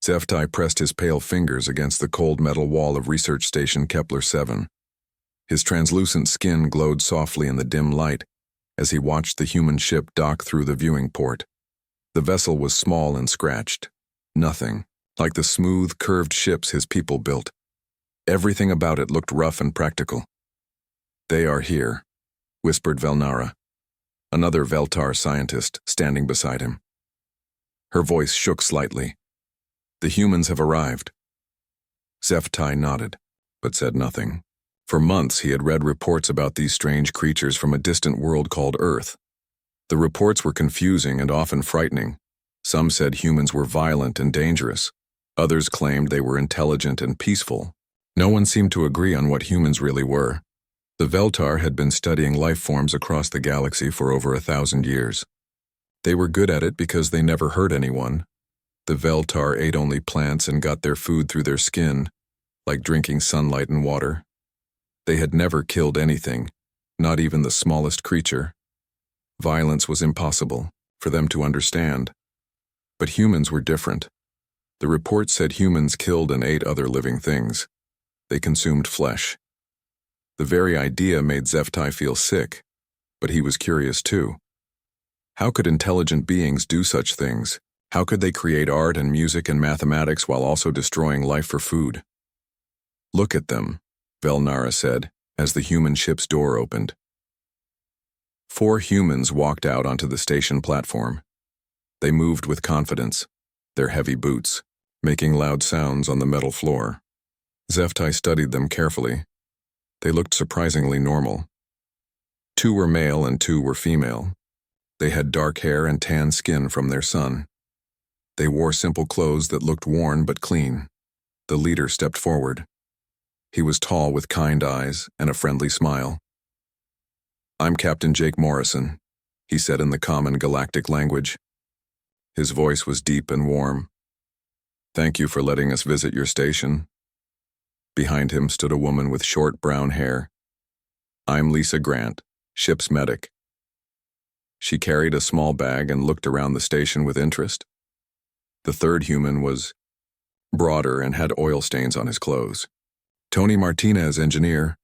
Zeftai pressed his pale fingers against the cold metal wall of Research Station Kepler-7. His translucent skin glowed softly in the dim light as he watched the human ship dock through the viewing port. The vessel was small and scratched. Nothing, like the smooth, curved ships his people built. Everything about it looked rough and practical. "They are here," whispered Velnara, another Veltar scientist standing beside him. Her voice shook slightly. "The humans have arrived." Zeftai nodded, but said nothing. For months he had read reports about these strange creatures from a distant world called Earth. The reports were confusing and often frightening. Some said humans were violent and dangerous. Others claimed they were intelligent and peaceful. No one seemed to agree on what humans really were. The Veltar had been studying life forms across the galaxy for over 1,000 years. They were good at it because they never hurt anyone. The Veltar ate only plants and got their food through their skin, like drinking sunlight and water. They had never killed anything, not even the smallest creature. Violence was impossible for them to understand. But humans were different. The report said humans killed and ate other living things. They consumed flesh. The very idea made Zeftai feel sick, but he was curious too. How could intelligent beings do such things? How could they create art and music and mathematics while also destroying life for food? "Look at them," Velnara said, as the human ship's door opened. 4 humans walked out onto the station platform. They moved with confidence, their heavy boots making loud sounds on the metal floor. Zeftai studied them carefully. They looked surprisingly normal. 2 were male and 2 were female. They had dark hair and tan skin from their sun. They wore simple clothes that looked worn but clean. The leader stepped forward. He was tall with kind eyes and a friendly smile. "I'm Captain Jake Morrison," he said in the common galactic language. His voice was deep and warm. "Thank you for letting us visit your station." Behind him stood a woman with short brown hair. "I'm Lisa Grant, ship's medic." She carried a small bag and looked around the station with interest. The third human was broader and had oil stains on his clothes. Tony Martinez, engineer.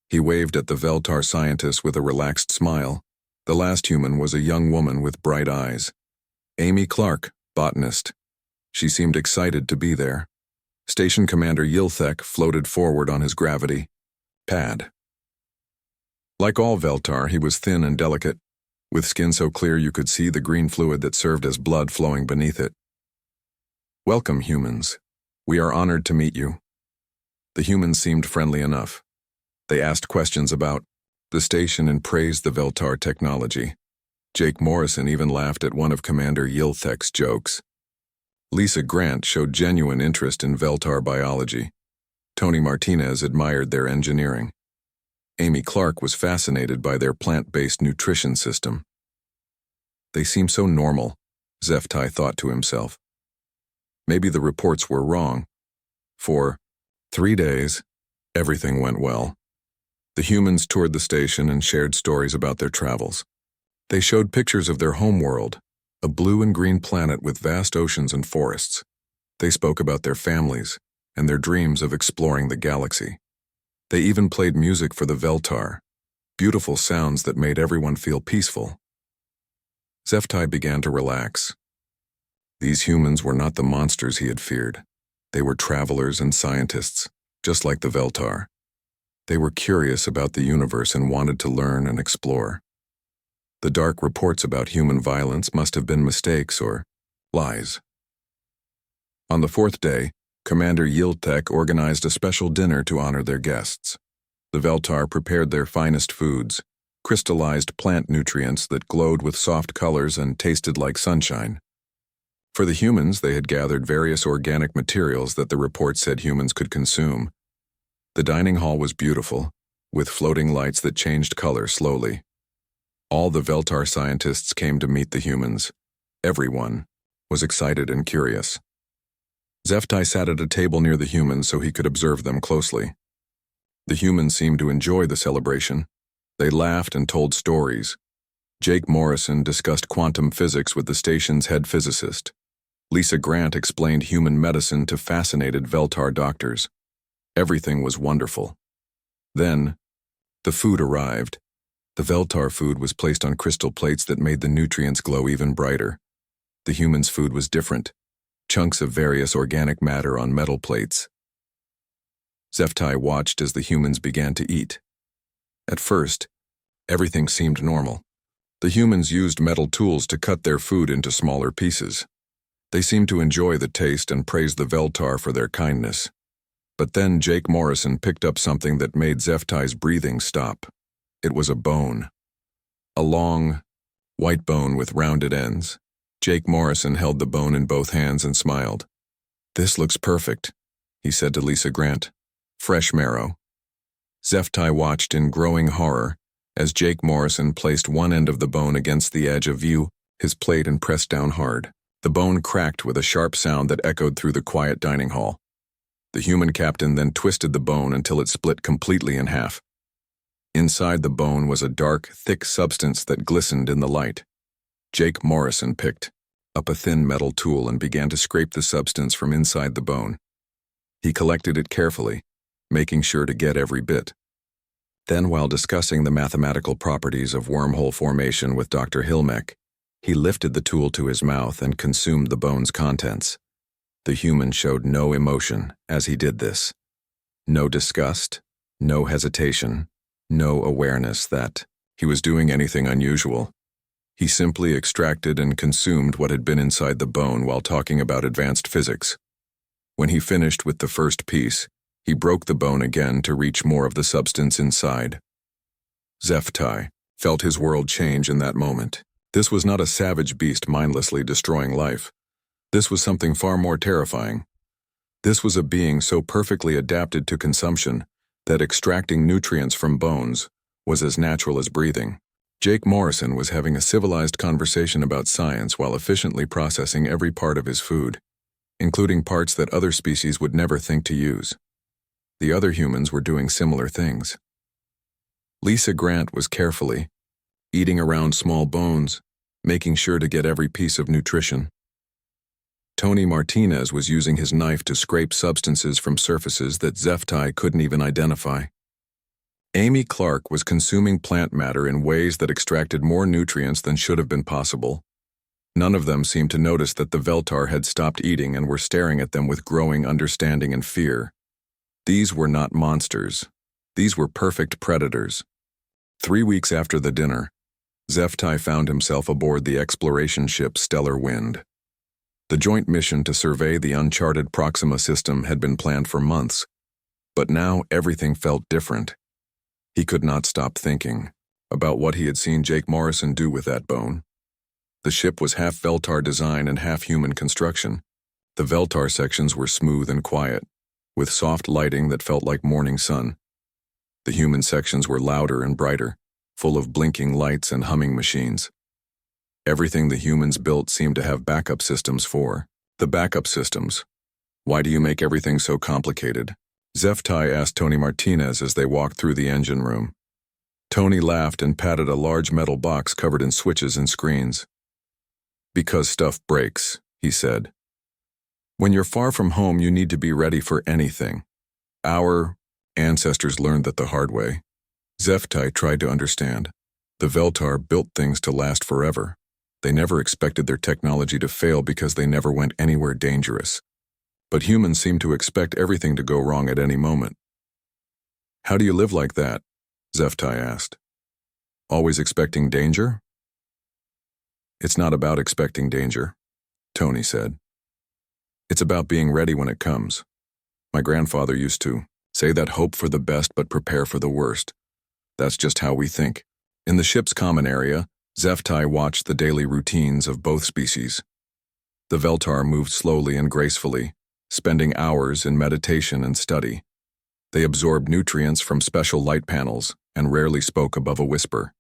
He waved at the Veltar scientist with a relaxed smile. The last human was a young woman with bright eyes. Amy Clark, botanist. She seemed excited to be there. Station Commander Yilthek floated forward on his gravity pad. Like all Veltar, he was thin and delicate, with skin so clear you could see the green fluid that served as blood flowing beneath it. "Welcome, humans. We are honored to meet you." The humans seemed friendly enough. They asked questions about the station and praised the Veltar technology. Jake Morrison even laughed at one of Commander Yilthek's jokes. Lisa Grant showed genuine interest in Veltar biology. Tony Martinez admired their engineering. Amy Clark was fascinated by their plant-based nutrition system. They seemed so normal, Zeftai thought to himself. Maybe the reports were wrong. For 3 days, everything went well. The humans toured the station and shared stories about their travels. They showed pictures of their homeworld, a blue and green planet with vast oceans and forests. They spoke about their families and their dreams of exploring the galaxy. They even played music for the Veltar, beautiful sounds that made everyone feel peaceful. Zeftai began to relax. These humans were not the monsters he had feared. They were travelers and scientists, just like the Veltar. They were curious about the universe and wanted to learn and explore. The dark reports about human violence must have been mistakes or lies. On the 4th day, Commander Yiltek organized a special dinner to honor their guests. The Veltar prepared their finest foods, crystallized plant nutrients that glowed with soft colors and tasted like sunshine. For the humans, they had gathered various organic materials that the report said humans could consume. The dining hall was beautiful, with floating lights that changed color slowly. All the Veltar scientists came to meet the humans. Everyone was excited and curious. Zeftai sat at a table near the humans so he could observe them closely. The humans seemed to enjoy the celebration. They laughed and told stories. Jake Morrison discussed quantum physics with the station's head physicist. Lisa Grant explained human medicine to fascinated Veltar doctors. Everything was wonderful. Then, the food arrived. The Veltar food was placed on crystal plates that made the nutrients glow even brighter. The humans' food was different. Chunks of various organic matter on metal plates. Zeftai watched as the humans began to eat. At first, everything seemed normal. The humans used metal tools to cut their food into smaller pieces. They seemed to enjoy the taste and praised the Veltar for their kindness. But then Jake Morrison picked up something that made Zeftai's breathing stop. It was a bone. A long, white bone with rounded ends. Jake Morrison held the bone in both hands and smiled. "This looks perfect," he said to Lisa Grant. "Fresh marrow." Zeftai watched in growing horror as Jake Morrison placed one end of the bone against the edge of view, his plate, and pressed down hard. The bone cracked with a sharp sound that echoed through the quiet dining hall. The human captain then twisted the bone until it split completely in half. Inside the bone was a dark, thick substance that glistened in the light. Jake Morrison picked up a thin metal tool and began to scrape the substance from inside the bone. He collected it carefully, making sure to get every bit. Then, while discussing the mathematical properties of wormhole formation with Dr. Hilmek, he lifted the tool to his mouth and consumed the bone's contents. The human showed no emotion as he did this. No disgust, no hesitation, no awareness that he was doing anything unusual. He simply extracted and consumed what had been inside the bone while talking about advanced physics. When he finished with the first piece, he broke the bone again to reach more of the substance inside. Zeftai felt his world change in that moment. This was not a savage beast mindlessly destroying life. This was something far more terrifying. This was a being so perfectly adapted to consumption that extracting nutrients from bones was as natural as breathing. Jake Morrison was having a civilized conversation about science while efficiently processing every part of his food, including parts that other species would never think to use. The other humans were doing similar things. Lisa Grant was carefully eating around small bones, making sure to get every piece of nutrition. Tony Martinez was using his knife to scrape substances from surfaces that Zeftai couldn't even identify. Amy Clark was consuming plant matter in ways that extracted more nutrients than should have been possible. None of them seemed to notice that the Veltar had stopped eating and were staring at them with growing understanding and fear. These were not monsters. These were perfect predators. 3 weeks after the dinner, Zeftai found himself aboard the exploration ship Stellar Wind. The joint mission to survey the uncharted Proxima system had been planned for months, but now everything felt different. He could not stop thinking about what he had seen Jake Morrison do with that bone. The ship was half Veltar design and half human construction. The Veltar sections were smooth and quiet, with soft lighting that felt like morning sun. The human sections were louder and brighter, full of blinking lights and humming machines. Everything the humans built seemed to have backup systems for. The backup systems. Why do you make everything so complicated? Zeftai asked Tony Martinez as they walked through the engine room. Tony laughed and patted a large metal box covered in switches and screens. "Because stuff breaks," he said. "When you're far from home, you need to be ready for anything. Our ancestors learned that the hard way." Zeftai tried to understand. The Veltar built things to last forever. They never expected their technology to fail because they never went anywhere dangerous. But humans seem to expect everything to go wrong at any moment. "How do you live like that?" Zeftai asked. "Always expecting danger?" "It's not about expecting danger," Tony said. "It's about being ready when it comes. My grandfather used to say that hope for the best but prepare for the worst. That's just how we think." In the ship's common area, Zeftai watched the daily routines of both species. The Veltar moved slowly and gracefully, spending hours in meditation and study. They absorbed nutrients from special light panels and rarely spoke above a whisper.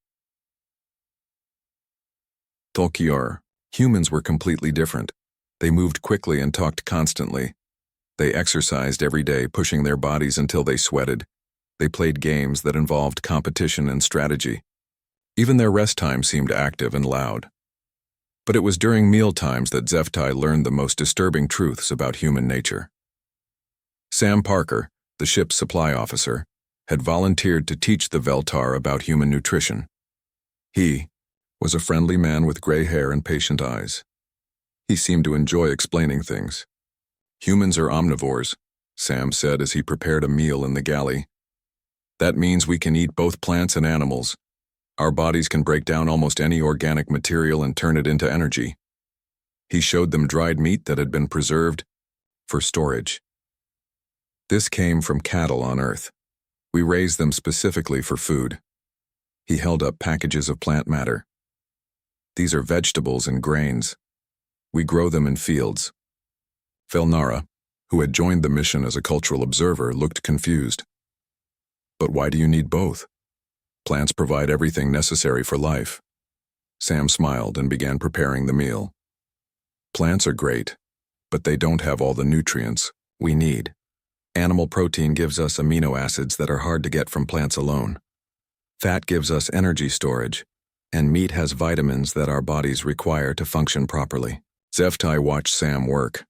Tolkiar, humans were completely different. They moved quickly and talked constantly. They exercised every day, pushing their bodies until they sweated. They played games that involved competition and strategy. Even their rest time seemed active and loud. But it was during mealtimes that Zeftai learned the most disturbing truths about human nature. Sam Parker, the ship's supply officer, had volunteered to teach the Veltar about human nutrition. He was a friendly man with gray hair and patient eyes. He seemed to enjoy explaining things. Humans are omnivores, Sam said as he prepared a meal in the galley. That means we can eat both plants and animals. Our bodies can break down almost any organic material and turn it into energy. He showed them dried meat that had been preserved for storage. This came from cattle on Earth. We raise them specifically for food. He held up packages of plant matter. These are vegetables and grains. We grow them in fields. Felnara, who had joined the mission as a cultural observer, looked confused. But why do you need both? Plants provide everything necessary for life. Sam smiled and began preparing the meal. Plants are great, but they don't have all the nutrients we need. Animal protein gives us amino acids that are hard to get from plants alone. Fat gives us energy storage, and meat has vitamins that our bodies require to function properly. Zeftai watched Sam work.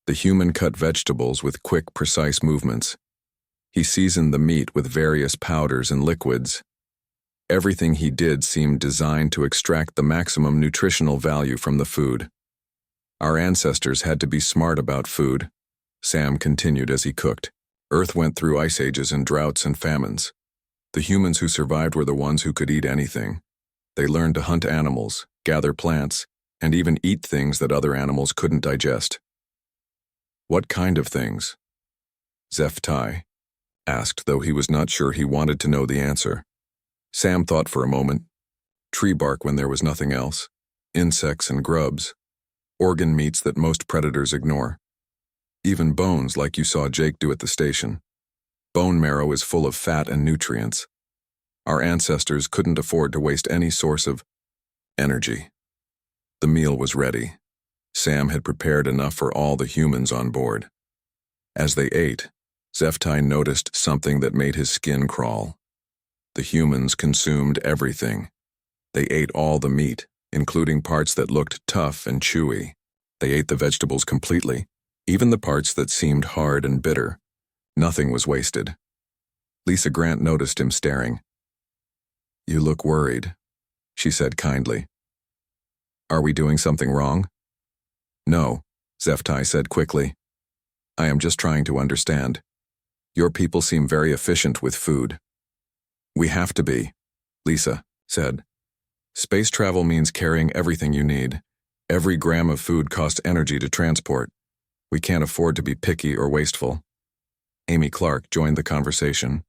The human cut vegetables with quick, precise movements. He seasoned the meat with various powders and liquids. Everything he did seemed designed to extract the maximum nutritional value from the food. Our ancestors had to be smart about food, Sam continued as he cooked. Earth went through ice ages and droughts and famines. The humans who survived were the ones who could eat anything. They learned to hunt animals, gather plants, and even eat things that other animals couldn't digest. What kind of things? Zeftai asked, though he was not sure he wanted to know the answer. Sam thought for a moment. Tree bark when there was nothing else, insects and grubs, organ meats that most predators ignore. Even bones like you saw Jake do at the station. Bone marrow is full of fat and nutrients. Our ancestors couldn't afford to waste any source of energy. The meal was ready. Sam had prepared enough for all the humans on board. As they ate, Zeftai noticed something that made his skin crawl. The humans consumed everything. They ate all the meat, including parts that looked tough and chewy. They ate the vegetables completely, even the parts that seemed hard and bitter. Nothing was wasted. Lisa Grant noticed him staring. "You look worried," she said kindly. "Are we doing something wrong?" "No," Zeftai said quickly. "I am just trying to understand. Your people seem very efficient with food." "We have to be," Lisa said. "Space travel means carrying everything you need. Every gram of food costs energy to transport. We can't afford to be picky or wasteful." Amy Clark joined the conversation.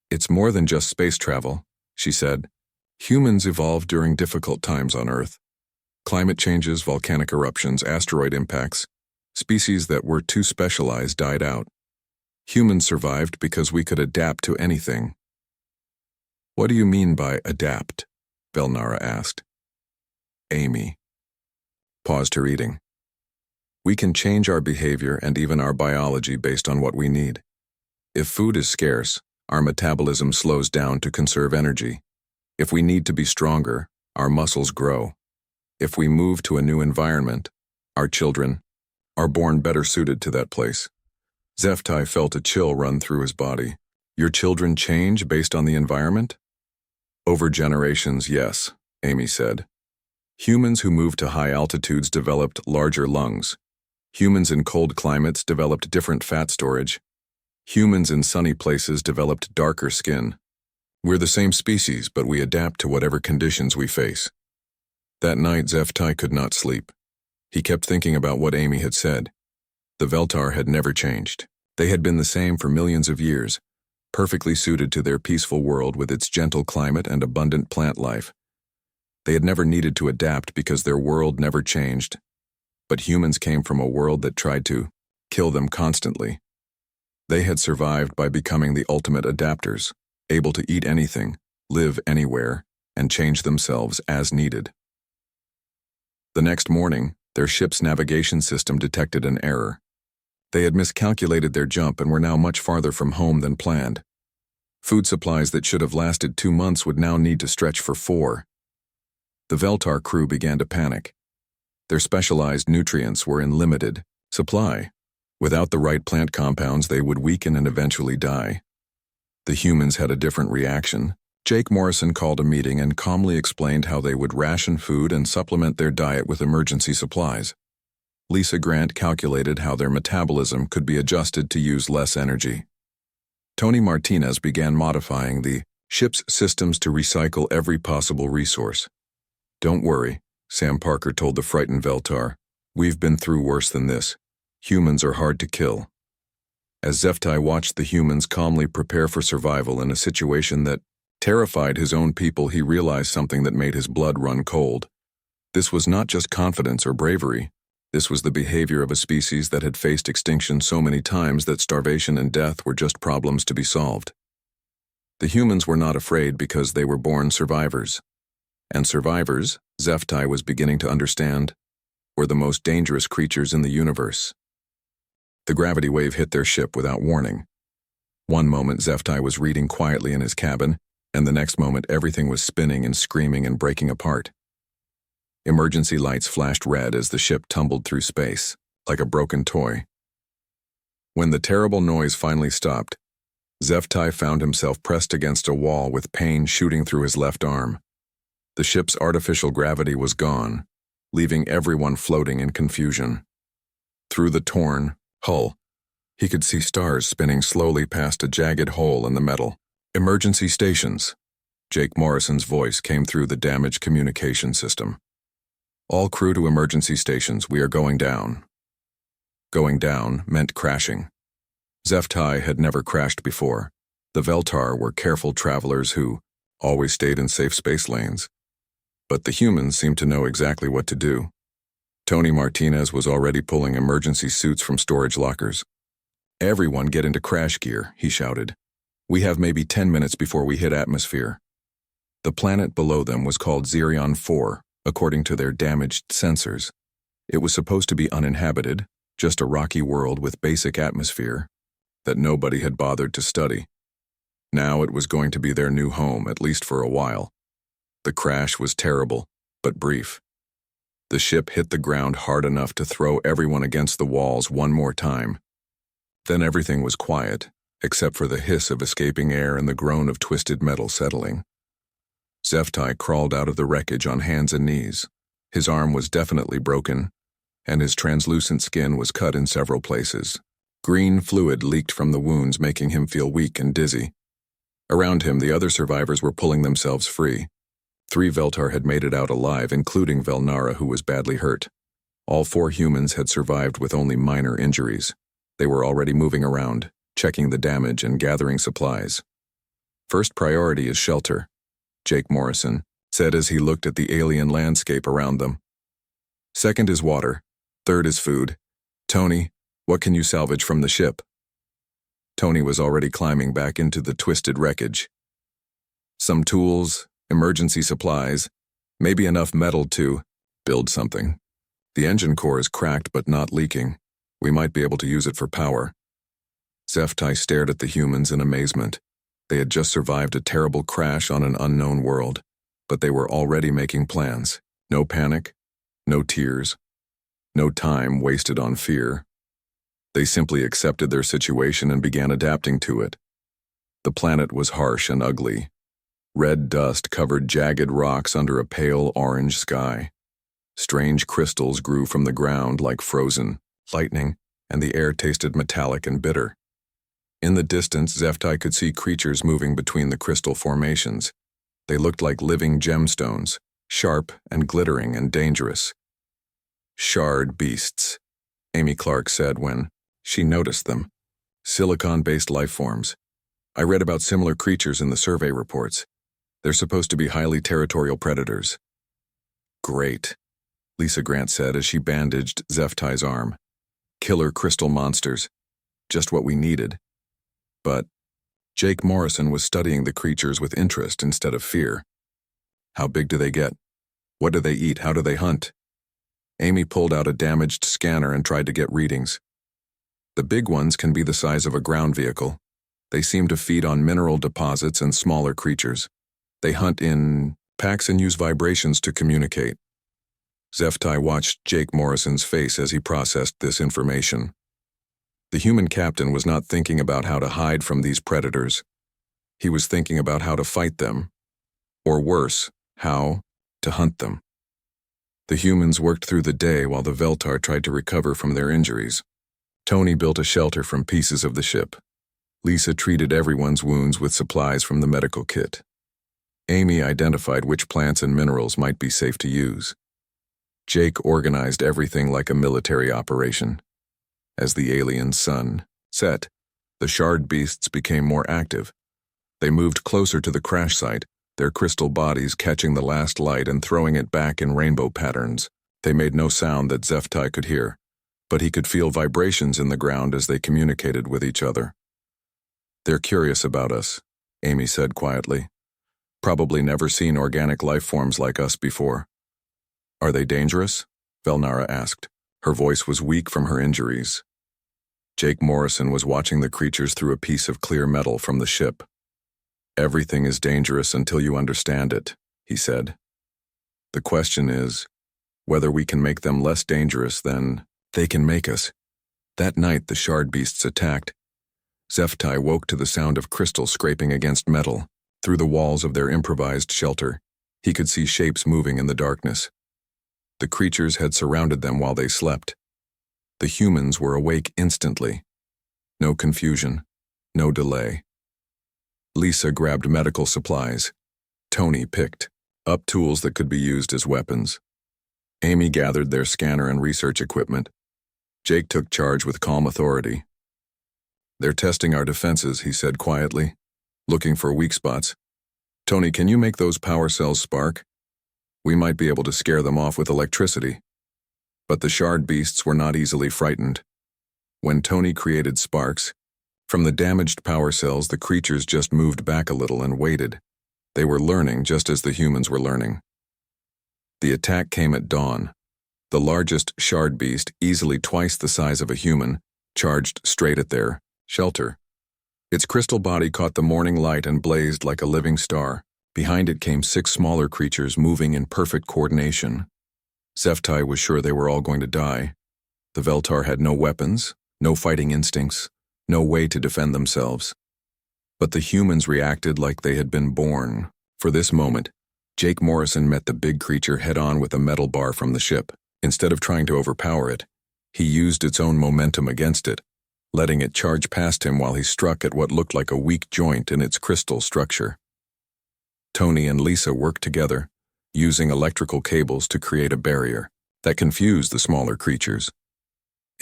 "It's more than just space travel," she said. "Humans evolved during difficult times on Earth. Climate changes, volcanic eruptions, asteroid impacts. Species that were too specialized died out. Humans survived because we could adapt to anything." "What do you mean by adapt?" Belnara asked. Amy paused her eating. "We can change our behavior and even our biology based on what we need. If food is scarce, our metabolism slows down to conserve energy. If we need to be stronger, our muscles grow. If we move to a new environment, our children are born better suited to that place." Zeftai felt a chill run through his body. "Your children change based on the environment?" "Over generations, yes," Amy said. "Humans who moved to high altitudes developed larger lungs. Humans in cold climates developed different fat storage. Humans in sunny places developed darker skin. We're the same species, but we adapt to whatever conditions we face." That night, Zeftai could not sleep. He kept thinking about what Amy had said. The Veltar had never changed. They had been the same for millions of years, perfectly suited to their peaceful world with its gentle climate and abundant plant life. They had never needed to adapt because their world never changed. But humans came from a world that tried to kill them constantly. They had survived by becoming the ultimate adapters, able to eat anything, live anywhere, and change themselves as needed. The next morning, their ship's navigation system detected an error. They had miscalculated their jump and were now much farther from home than planned. Food supplies that should have lasted 2 months would now need to stretch for 4. The Veltar crew began to panic. Their specialized nutrients were in limited supply. Without the right plant compounds, they would weaken and eventually die. The humans had a different reaction. Jake Morrison called a meeting and calmly explained how they would ration food and supplement their diet with emergency supplies. Lisa Grant calculated how their metabolism could be adjusted to use less energy. Tony Martinez began modifying the ship's systems to recycle every possible resource. "Don't worry," Sam Parker told the frightened Veltar. "We've been through worse than this. Humans are hard to kill." As Zeftai watched the humans calmly prepare for survival in a situation that terrified his own people, he realized something that made his blood run cold. This was not just confidence or bravery. This was the behavior of a species that had faced extinction so many times that starvation and death were just problems to be solved. The humans were not afraid because they were born survivors. And survivors, Zeftai was beginning to understand, were the most dangerous creatures in the universe. The gravity wave hit their ship without warning. One moment Zeftai was reading quietly in his cabin, and the next moment everything was spinning and screaming and breaking apart. Emergency lights flashed red as the ship tumbled through space, like a broken toy. When the terrible noise finally stopped, Zeftai found himself pressed against a wall with pain shooting through his left arm. The ship's artificial gravity was gone, leaving everyone floating in confusion. Through the torn hull, he could see stars spinning slowly past a jagged hole in the metal. "Emergency stations." Jake Morrison's voice came through the damaged communication system. "All crew to emergency stations, we are going down." Going down meant crashing. Zeftai had never crashed before. The Veltar were careful travelers who always stayed in safe space lanes. But the humans seemed to know exactly what to do. Tony Martinez was already pulling emergency suits from storage lockers. "Everyone get into crash gear," he shouted. "We have maybe 10 minutes before we hit atmosphere." The planet below them was called Xerion 4, according to their damaged sensors. It was supposed to be uninhabited, just a rocky world with basic atmosphere that nobody had bothered to study. Now it was going to be their new home, at least for a while. The crash was terrible, but brief. The ship hit the ground hard enough to throw everyone against the walls one more time. Then everything was quiet, except for the hiss of escaping air and the groan of twisted metal settling. Zeftai crawled out of the wreckage on hands and knees. His arm was definitely broken, and his translucent skin was cut in several places. Green fluid leaked from the wounds, making him feel weak and dizzy. Around him, the other survivors were pulling themselves free. 3 Veltar had made it out alive, including Velnara, who was badly hurt. All 4 humans had survived with only minor injuries. They were already moving around, checking the damage and gathering supplies. "First priority is shelter," Jake Morrison said as he looked at the alien landscape around them. "Second is water. Third is food. Tony, what can you salvage from the ship?" Tony was already climbing back into the twisted wreckage. "Some tools, emergency supplies, maybe enough metal to build something. The engine core is cracked but not leaking. We might be able to use it for power." Zeftai stared at the humans in amazement. They had just survived a terrible crash on an unknown world, but they were already making plans. No panic, no tears, no time wasted on fear. They simply accepted their situation and began adapting to it. The planet was harsh and ugly. Red dust covered jagged rocks under a pale orange sky. Strange crystals grew from the ground like frozen lightning, and the air tasted metallic and bitter. In the distance, Zeftai could see creatures moving between the crystal formations. They looked like living gemstones, sharp and glittering and dangerous. "Shard beasts," Amy Clark said when she noticed them. "Silicon-based life forms. I read about similar creatures in the survey reports. They're supposed to be highly territorial predators." "Great," Lisa Grant said as she bandaged Zeftai's arm. "Killer crystal monsters. Just what we needed." But Jake Morrison was studying the creatures with interest instead of fear. "How big do they get? What do they eat? How do they hunt?" Amy pulled out a damaged scanner and tried to get readings. "The big ones can be the size of a ground vehicle. They seem to feed on mineral deposits and smaller creatures. They hunt in packs and use vibrations to communicate. Zeftai watched Jake Morrison's face as he processed this information. The human captain was not thinking about how to hide from these predators. He was thinking about how to fight them, or worse, how to hunt them. The humans worked through the day while the Veltar tried to recover from their injuries. Tony built a shelter from pieces of the ship. Lisa treated everyone's wounds with supplies from the medical kit. Amy identified which plants and minerals might be safe to use. Jake organized everything like a military operation. As the alien sun set, the shard beasts became more active. They moved closer to the crash site, their crystal bodies catching the last light and throwing it back in rainbow patterns. They made no sound that Zeftai could hear, but he could feel vibrations in the ground as they communicated with each other. "They're curious about us," Amy said quietly. "Probably never seen organic life forms like us before." "Are they dangerous?" Velnara asked. Her voice was weak from her injuries. Jake Morrison was watching the creatures through a piece of clear metal from the ship. "Everything is dangerous until you understand it," he said. "The question is whether we can make them less dangerous than they can make us." That night the shard beasts attacked. Zeftai woke to the sound of crystal scraping against metal. Through the walls of their improvised shelter, he could see shapes moving in the darkness. The creatures had surrounded them while they slept. The humans were awake instantly. No confusion, no delay. Lisa grabbed medical supplies. Tony picked up tools that could be used as weapons. Amy gathered their scanner and research equipment. Jake took charge with calm authority. "They're testing our defenses," he said quietly, looking for weak spots. "Tony, can you make those power cells spark? We might be able to scare them off with electricity." But the shard beasts were not easily frightened. When Tony created sparks, from the damaged power cells the creatures just moved back a little and waited. They were learning just as the humans were learning. The attack came at dawn. The largest shard beast, easily twice the size of a human, charged straight at their shelter. Its crystal body caught the morning light and blazed like a living star. Behind it came 6 smaller creatures moving in perfect coordination. Zeftai was sure they were all going to die. The Veltar had no weapons, no fighting instincts, no way to defend themselves. But the humans reacted like they had been born. For this moment, Jake Morrison met the big creature head-on with a metal bar from the ship. Instead of trying to overpower it, he used its own momentum against it, letting it charge past him while he struck at what looked like a weak joint in its crystal structure. Tony and Lisa worked together, using electrical cables to create a barrier that confused the smaller creatures.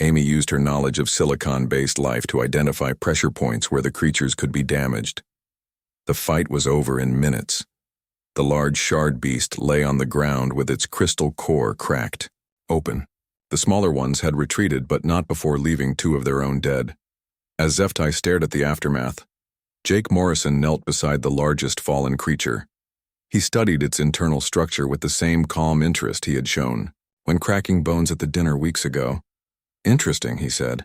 Amy used her knowledge of silicon-based life to identify pressure points where the creatures could be damaged. The fight was over in minutes. The large shard beast lay on the ground with its crystal core cracked open. The smaller ones had retreated, but not before leaving 2 of their own dead. As Zeftai stared at the aftermath, Jake Morrison knelt beside the largest fallen creature. He studied its internal structure with the same calm interest he had shown when cracking bones at the dinner weeks ago. "Interesting," he said.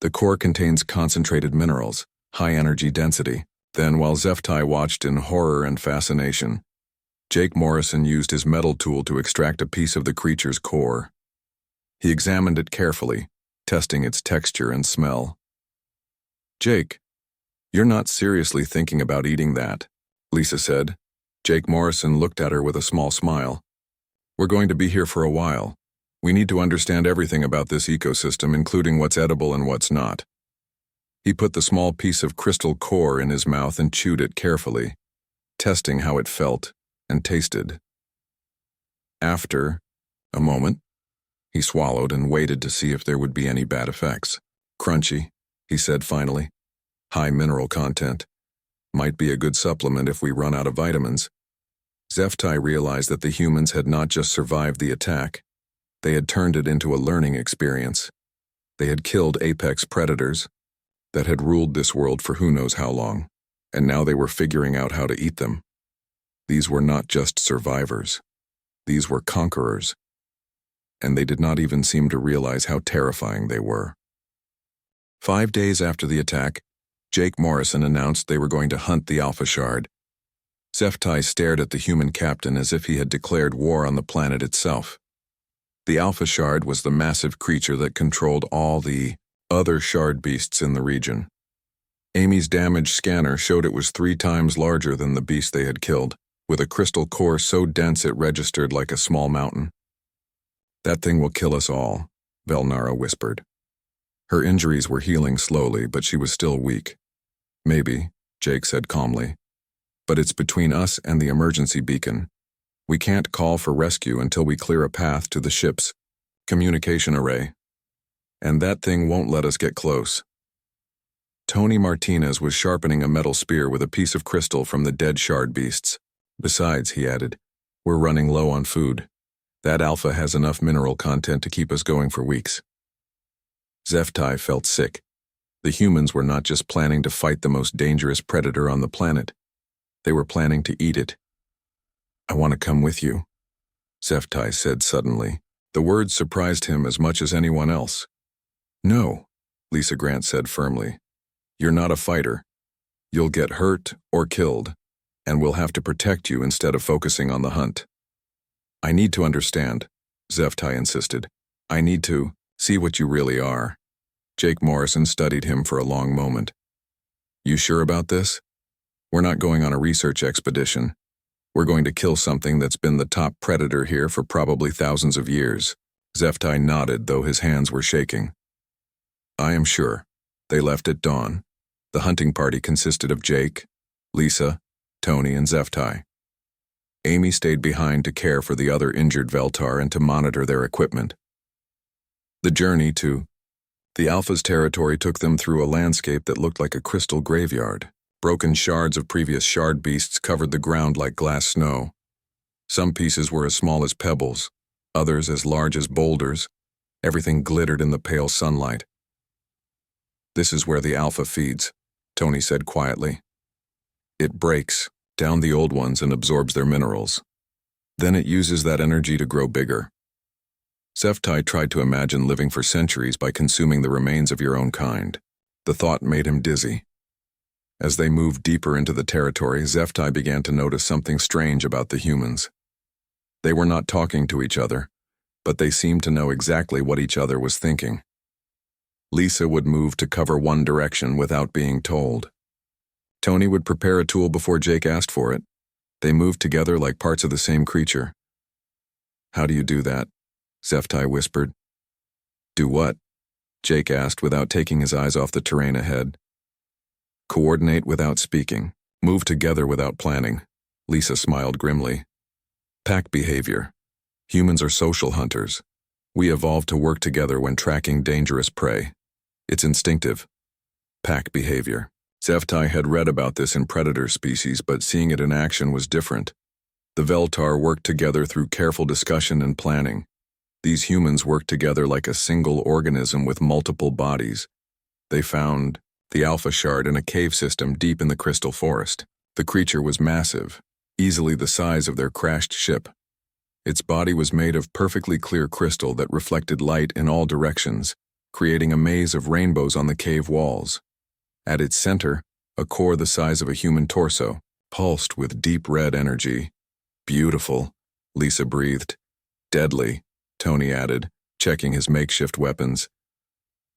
"The core contains concentrated minerals, high energy density." Then, while Zeftai watched in horror and fascination, Jake Morrison used his metal tool to extract a piece of the creature's core. He examined it carefully, testing its texture and smell. "Jake, you're not seriously thinking about eating that," Lisa said. Jake Morrison looked at her with a small smile. "We're going to be here for a while. We need to understand everything about this ecosystem, including what's edible and what's not." He put the small piece of crystal core in his mouth and chewed it carefully, testing how it felt and tasted. After a moment, he swallowed and waited to see if there would be any bad effects. "Crunchy," he said finally. "High mineral content. Might be a good supplement if we run out of vitamins." Zeftai realized that the humans had not just survived the attack. They had turned it into a learning experience. They had killed apex predators that had ruled this world for who knows how long, and now they were figuring out how to eat them. These were not just survivors. These were conquerors. And they did not even seem to realize how terrifying they were. 5 days after the attack, Jake Morrison announced they were going to hunt the Alpha Shard. Zeftai stared at the human captain as if he had declared war on the planet itself. The Alpha Shard was the massive creature that controlled all the other shard beasts in the region. Amy's damaged scanner showed it was 3 times larger than the beast they had killed, with a crystal core so dense it registered like a small mountain. "That thing will kill us all," Velnara whispered. Her injuries were healing slowly, but she was still weak. "Maybe," Jake said calmly. "But it's between us and the emergency beacon. We can't call for rescue until we clear a path to the ship's communication array. And that thing won't let us get close." Tony Martinez was sharpening a metal spear with a piece of crystal from the dead shard beasts. "Besides," he added, "we're running low on food. That alpha has enough mineral content to keep us going for weeks." Zeftai felt sick. The humans were not just planning to fight the most dangerous predator on the planet. They were planning to eat it. "I want to come with you," Zeftai said suddenly. The words surprised him as much as anyone else. "No," Lisa Grant said firmly. "You're not a fighter. You'll get hurt or killed, and we'll have to protect you instead of focusing on the hunt." "I need to understand," Zeftai insisted. "I need to see what you really are." Jake Morrison studied him for a long moment. "You sure about this? We're not going on a research expedition. We're going to kill something that's been the top predator here for probably thousands of years." Zeftai nodded, though his hands were shaking. "I am sure." They left at dawn. The hunting party consisted of Jake, Lisa, Tony, and Zeftai. Amy stayed behind to care for the other injured Veltar and to monitor their equipment. The journey to the Alpha's territory took them through a landscape that looked like a crystal graveyard. Broken shards of previous shard beasts covered the ground like glass snow. Some pieces were as small as pebbles, others as large as boulders. Everything glittered in the pale sunlight. "This is where the Alpha feeds," Tony said quietly. "It breaks down the old ones and absorbs their minerals. Then it uses that energy to grow bigger." Zeftai tried to imagine living for centuries by consuming the remains of your own kind. The thought made him dizzy. As they moved deeper into the territory, Zeftai began to notice something strange about the humans. They were not talking to each other, but they seemed to know exactly what each other was thinking. Lisa would move to cover one direction without being told. Tony would prepare a tool before Jake asked for it. They moved together like parts of the same creature. "How do you do that?" Zeftai whispered. "Do what?" Jake asked without taking his eyes off the terrain ahead. "Coordinate without speaking. Move together without planning." Lisa smiled grimly. "Pack behavior. Humans are social hunters. We evolved to work together when tracking dangerous prey. It's instinctive. Pack behavior." Zeftai had read about this in predator species, but seeing it in action was different. The Veltar worked together through careful discussion and planning. These humans worked together like a single organism with multiple bodies. They found the Alpha Shard in a cave system deep in the crystal forest. The creature was massive, easily the size of their crashed ship. Its body was made of perfectly clear crystal that reflected light in all directions, creating a maze of rainbows on the cave walls. At its center, a core the size of a human torso, pulsed with deep red energy. "Beautiful," Lisa breathed. "Deadly," Tony added, checking his makeshift weapons.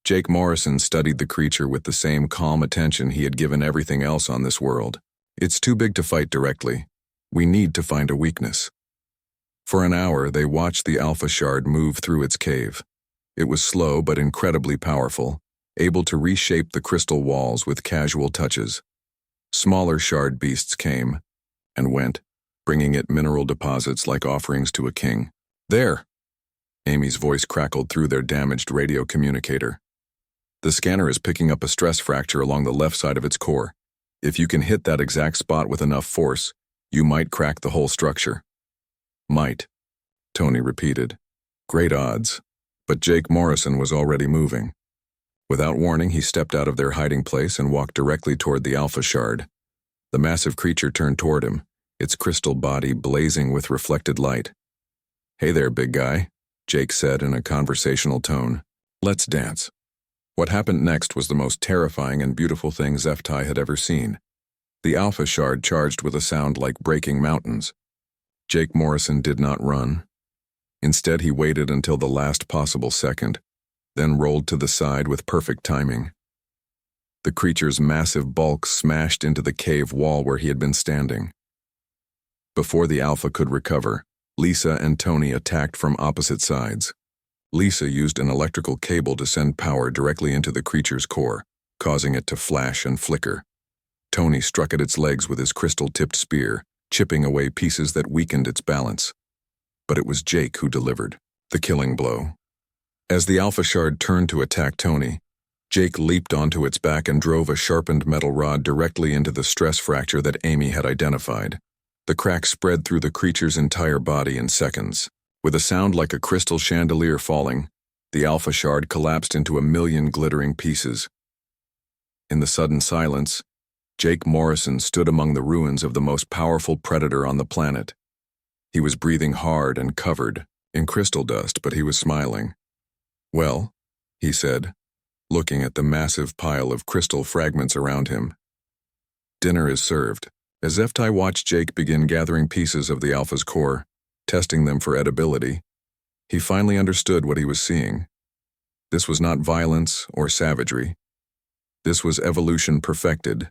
Jake Morrison studied the creature with the same calm attention he had given everything else on this world. "It's too big to fight directly. We need to find a weakness." For an hour, they watched the Alpha Shard move through its cave. It was slow but incredibly powerful, able to reshape the crystal walls with casual touches. Smaller shard beasts came and went, bringing it mineral deposits like offerings to a king. "There!" Amy's voice crackled through their damaged radio communicator. "The scanner is picking up a stress fracture along the left side of its core. If you can hit that exact spot with enough force, you might crack the whole structure." "Might," Tony repeated. Great odds. But Jake Morrison was already moving. Without warning, he stepped out of their hiding place and walked directly toward the Alpha Shard. The massive creature turned toward him, its crystal body blazing with reflected light. "Hey there, big guy," Jake said in a conversational tone. "Let's dance." What happened next was the most terrifying and beautiful thing Zeftai had ever seen. The Alpha Shard charged with a sound like breaking mountains. Jake Morrison did not run. Instead, he waited until the last possible second, then rolled to the side with perfect timing. The creature's massive bulk smashed into the cave wall where he had been standing. Before the Alpha could recover, Lisa and Tony attacked from opposite sides. Lisa used an electrical cable to send power directly into the creature's core, causing it to flash and flicker. Tony struck at its legs with his crystal-tipped spear, chipping away pieces that weakened its balance. But it was Jake who delivered the killing blow. As the Alpha Shard turned to attack Tony, Jake leaped onto its back and drove a sharpened metal rod directly into the stress fracture that Amy had identified. The crack spread through the creature's entire body in seconds. With a sound like a crystal chandelier falling, the Alpha Shard collapsed into a million glittering pieces. In the sudden silence, Jake Morrison stood among the ruins of the most powerful predator on the planet. He was breathing hard and covered in crystal dust, but he was smiling. "Well," he said, looking at the massive pile of crystal fragments around him. "Dinner is served." As HFY watched Jake begin gathering pieces of the Alpha's core, testing them for edibility, he finally understood what he was seeing. This was not violence or savagery. This was evolution perfected.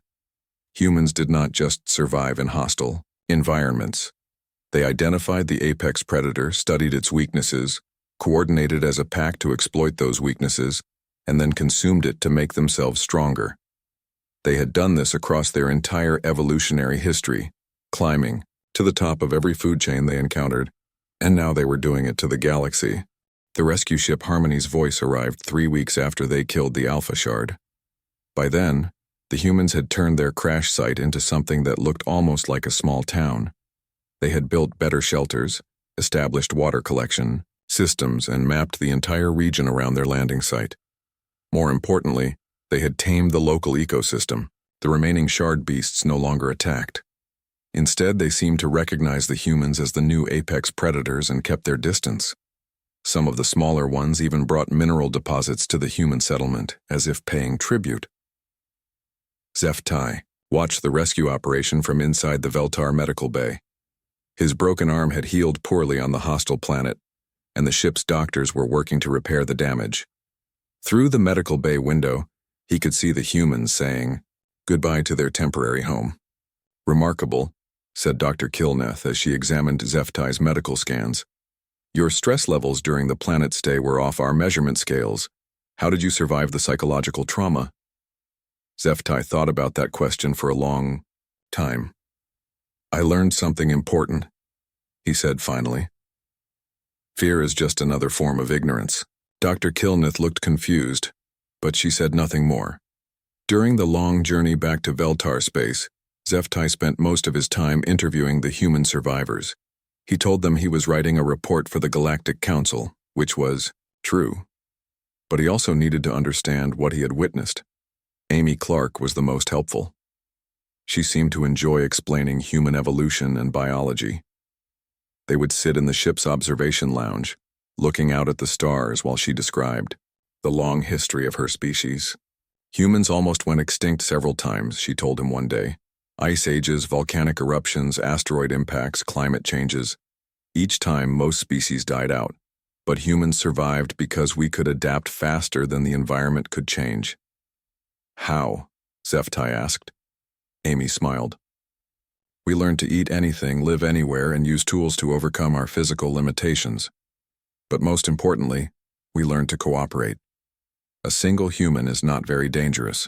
Humans did not just survive in hostile environments. They identified the apex predator, studied its weaknesses, coordinated as a pack to exploit those weaknesses, and then consumed it to make themselves stronger. They had done this across their entire evolutionary history, climbing to the top of every food chain they encountered, and now they were doing it to the galaxy. The rescue ship Harmony's voice arrived 3 weeks after they killed the Alpha Shard. By then, the humans had turned their crash site into something that looked almost like a small town. They had built better shelters, established water collection systems, and mapped the entire region around their landing site. More importantly, they had tamed the local ecosystem. The remaining shard beasts no longer attacked. Instead, they seemed to recognize the humans as the new apex predators and kept their distance. Some of the smaller ones even brought mineral deposits to the human settlement, as if paying tribute. HFY watched the rescue operation from inside the Veltar medical bay. His broken arm had healed poorly on the hostile planet, and the ship's doctors were working to repair the damage. Through the medical bay window, he could see the humans saying goodbye to their temporary home. "Remarkable," said Dr. Kilneth as she examined HFY's medical scans. "Your stress levels during the planet stay were off our measurement scales. How did you survive the psychological trauma?" HFY thought about that question for a long time. "I learned something important," he said finally. "Fear is just another form of ignorance." Dr. Kilneth looked confused, but she said nothing more. During the long journey back to Veltar space, HFY spent most of his time interviewing the human survivors. He told them he was writing a report for the Galactic Council, which was true. But he also needed to understand what he had witnessed. Amy Clark was the most helpful. She seemed to enjoy explaining human evolution and biology. They would sit in the ship's observation lounge, looking out at the stars while she described the long history of her species. "Humans almost went extinct several times," she told him one day. "Ice ages, volcanic eruptions, asteroid impacts, climate changes. Each time, most species died out. But humans survived because we could adapt faster than the environment could change." "How?" HFY asked. Amy smiled. "We learned to eat anything, live anywhere, and use tools to overcome our physical limitations. But most importantly, we learned to cooperate. A single human is not very dangerous,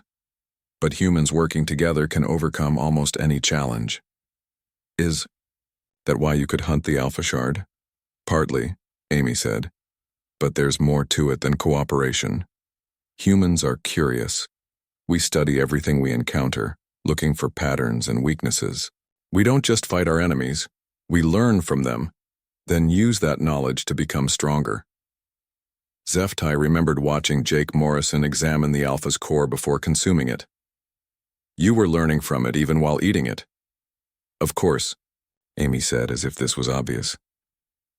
but humans working together can overcome almost any challenge." "Is that why you could hunt the Alpha Shard?" "Partly," Amy said, "but there's more to it than cooperation. Humans are curious. We study everything we encounter, looking for patterns and weaknesses. We don't just fight our enemies, we learn from them, then use that knowledge to become stronger." HFY remembered watching Jake Morrison examine the Alpha's core before consuming it. "You were learning from it even while eating it." "Of course," Amy said, as if this was obvious.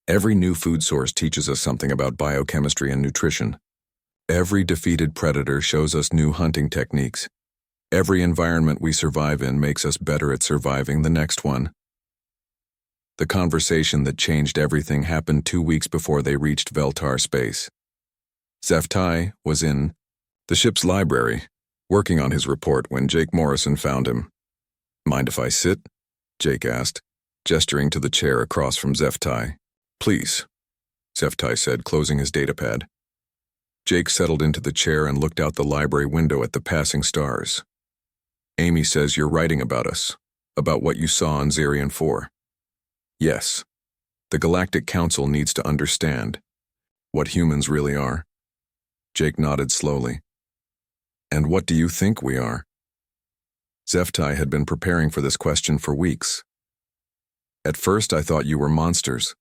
"Every new food source teaches us something about biochemistry and nutrition. Every defeated predator shows us new hunting techniques. Every environment we survive in makes us better at surviving the next one. The conversation that changed everything happened 2 weeks before they reached Veltar space. ZFY was in the ship's library, working on his report when Jake Morrison found him. "Mind if I sit?" Jake asked, gesturing to the chair across from ZFY. "Please," ZFY said, closing his datapad. Jake settled into the chair and looked out the library window at the passing stars. "Amy says you're writing about us, about what you saw on Zerion 4. "Yes. The Galactic Council needs to understand what humans really are." Jake nodded slowly. "And what do you think we are?" ZFY had been preparing for this question for weeks. "At first I thought you were monsters.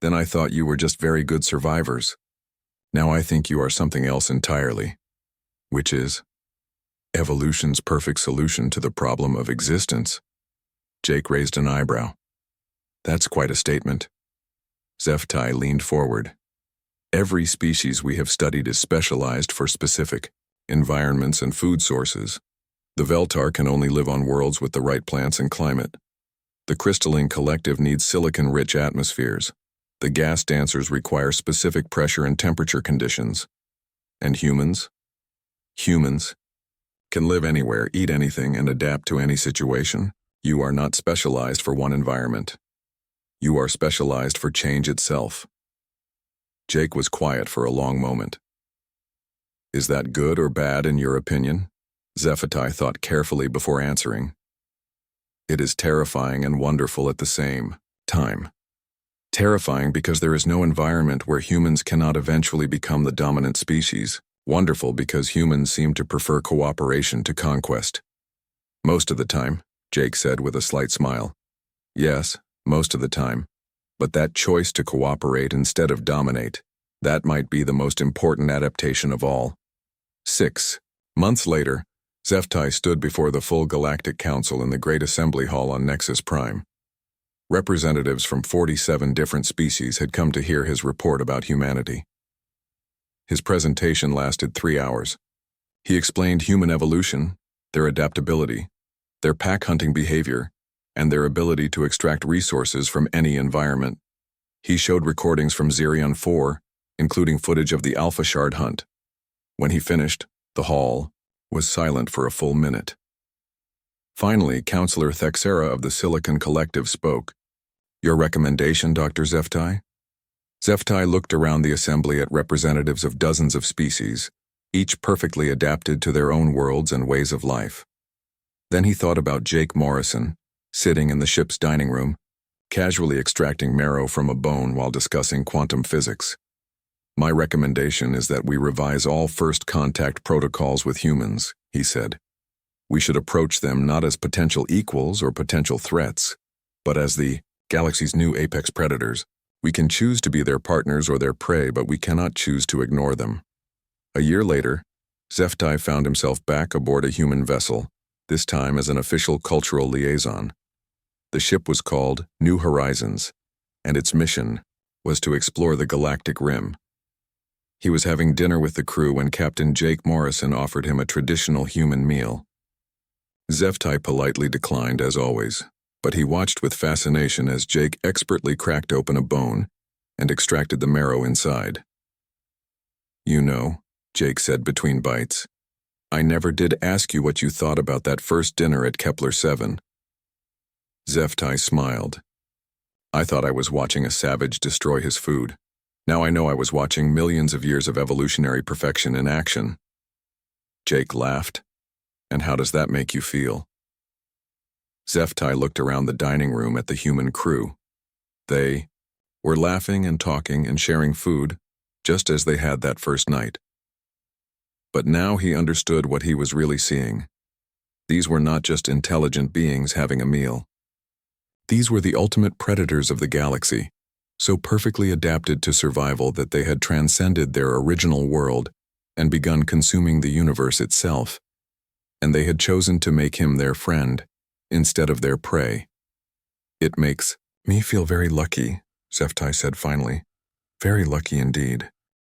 Then I thought you were just very good survivors. Now I think you are something else entirely. Which is evolution's perfect solution to the problem of existence." Jake raised an eyebrow. "That's quite a statement." ZFY leaned forward. "Every species we have studied is specialized for specific environments and food sources. The Veltar can only live on worlds with the right plants and climate. The crystalline collective needs silicon-rich atmospheres. The gas dancers require specific pressure and temperature conditions. And humans? Humans can live anywhere, eat anything, and adapt to any situation. You are not specialized for one environment. You are specialized for change itself." Jake was quiet for a long moment. "Is that good or bad in your opinion?" ZFY thought carefully before answering. "It is terrifying and wonderful at the same time. Terrifying because there is no environment where humans cannot eventually become the dominant species. Wonderful because humans seem to prefer cooperation to conquest." "Most of the time," Jake said with a slight smile. "Yes, most of the time. But that choice to cooperate instead of dominate, that might be the most important adaptation of all." 6 months later, ZFY stood before the full Galactic Council in the Great Assembly Hall on Nexus Prime. Representatives from 47 different species had come to hear his report about humanity. His presentation lasted 3 hours. He explained human evolution, their adaptability, their pack-hunting behavior, and their ability to extract resources from any environment. He showed recordings from Zerion 4, including footage of the Alpha Shard hunt. When he finished, the hall was silent for a full minute. Finally, Counselor Thexera of the Silicon Collective spoke. "Your recommendation, Dr. ZFY?" ZFY looked around the assembly at representatives of dozens of species, each perfectly adapted to their own worlds and ways of life. Then he thought about Jake Morrison, sitting in the ship's dining room, casually extracting marrow from a bone while discussing quantum physics. "My recommendation is that we revise all first contact protocols with humans," he said. "We should approach them not as potential equals or potential threats, but as the galaxy's new apex predators. We can choose to be their partners or their prey, but we cannot choose to ignore them." A year later, ZFY found himself back aboard a human vessel, this time as an official cultural liaison. The ship was called New Horizons, and its mission was to explore the galactic rim. He was having dinner with the crew when Captain Jake Morrison offered him a traditional human meal. ZFY politely declined, as always, but he watched with fascination as Jake expertly cracked open a bone and extracted the marrow inside. "You know," Jake said between bites, "I never did ask you what you thought about that first dinner at Kepler 7. ZFY smiled. "I thought I was watching a savage destroy his food. Now I know I was watching millions of years of evolutionary perfection in action." Jake laughed. "And how does that make you feel?" ZFY looked around the dining room at the human crew. They were laughing and talking and sharing food, just as they had that first night. But now he understood what he was really seeing. These were not just intelligent beings having a meal. These were the ultimate predators of the galaxy, so perfectly adapted to survival that they had transcended their original world and begun consuming the universe itself. And they had chosen to make him their friend instead of their prey. "It makes me feel very lucky," ZFY said finally. "Very lucky indeed."